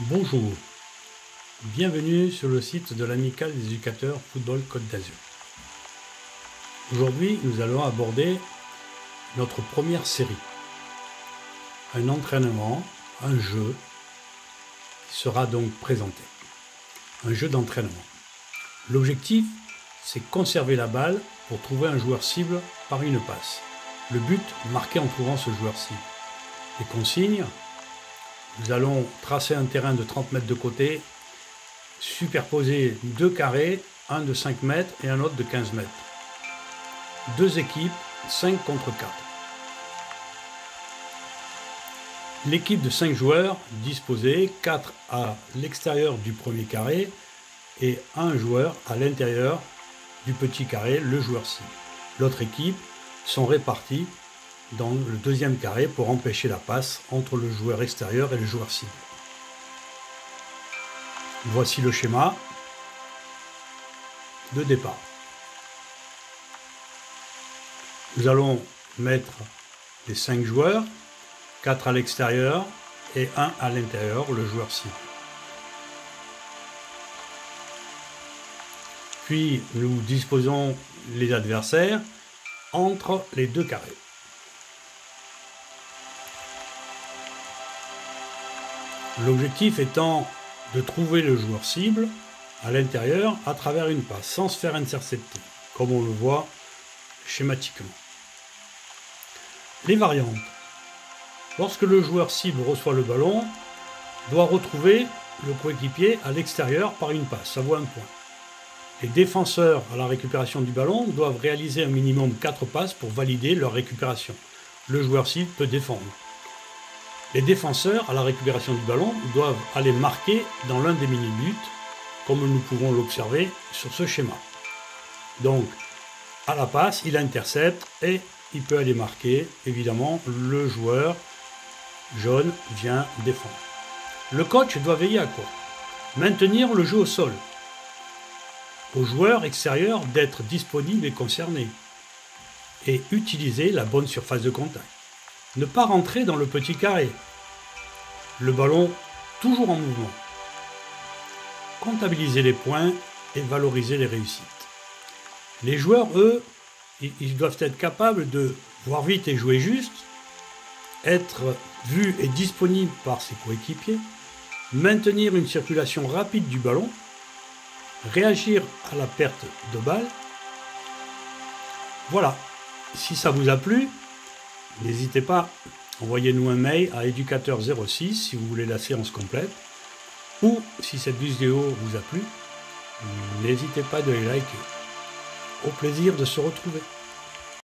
Bonjour, bienvenue sur le site de l'Amicale des éducateurs Football Côte d'Azur. Aujourd'hui, nous allons aborder notre première série. Un entraînement, un jeu qui sera donc présenté. Un jeu d'entraînement. L'objectif, c'est conserver la balle pour trouver un joueur cible par une passe. Le but, marquer en trouvant ce joueur cible. Les consignes, nous allons tracer un terrain de 30 mètres de côté, superposer deux carrés, un de 5 mètres et un autre de 15 mètres. Deux équipes, 5 contre 4. L'équipe de 5 joueurs disposée, 4 à l'extérieur du premier carré et un joueur à l'intérieur du petit carré, le joueur cible. L'autre équipe sont réparties dans le deuxième carré pour empêcher la passe entre le joueur extérieur et le joueur cible. Voici le schéma de départ. Nous allons mettre les 5 joueurs, 4 à l'extérieur et 1 à l'intérieur, le joueur cible. Puis nous disposons les adversaires entre les deux carrés. L'objectif étant de trouver le joueur cible à l'intérieur à travers une passe, sans se faire intercepter, comme on le voit schématiquement. Les variantes. Lorsque le joueur cible reçoit le ballon, doit retrouver le coéquipier à l'extérieur par une passe, ça vaut un point. Les défenseurs à la récupération du ballon doivent réaliser un minimum 4 passes pour valider leur récupération. Le joueur cible peut défendre. Les défenseurs, à la récupération du ballon, doivent aller marquer dans l'un des mini-buts, comme nous pouvons l'observer sur ce schéma. Donc, à la passe, il intercepte et il peut aller marquer. Évidemment, le joueur jaune vient défendre. Le coach doit veiller à quoi? Maintenir le jeu au sol. Aux joueurs extérieurs d'être disponibles et concernés. Et utiliser la bonne surface de contact. Ne pas rentrer dans le petit carré. Le ballon toujours en mouvement. Comptabiliser les points et valoriser les réussites. Les joueurs, eux, ils doivent être capables de voir vite et jouer juste, être vus et disponibles par ses coéquipiers, maintenir une circulation rapide du ballon, réagir à la perte de balle. Voilà, si ça vous a plu, n'hésitez pas, envoyez-nous un mail à éducateur06 si vous voulez la séance complète. Ou si cette vidéo vous a plu, n'hésitez pas de les liker. Au plaisir de se retrouver.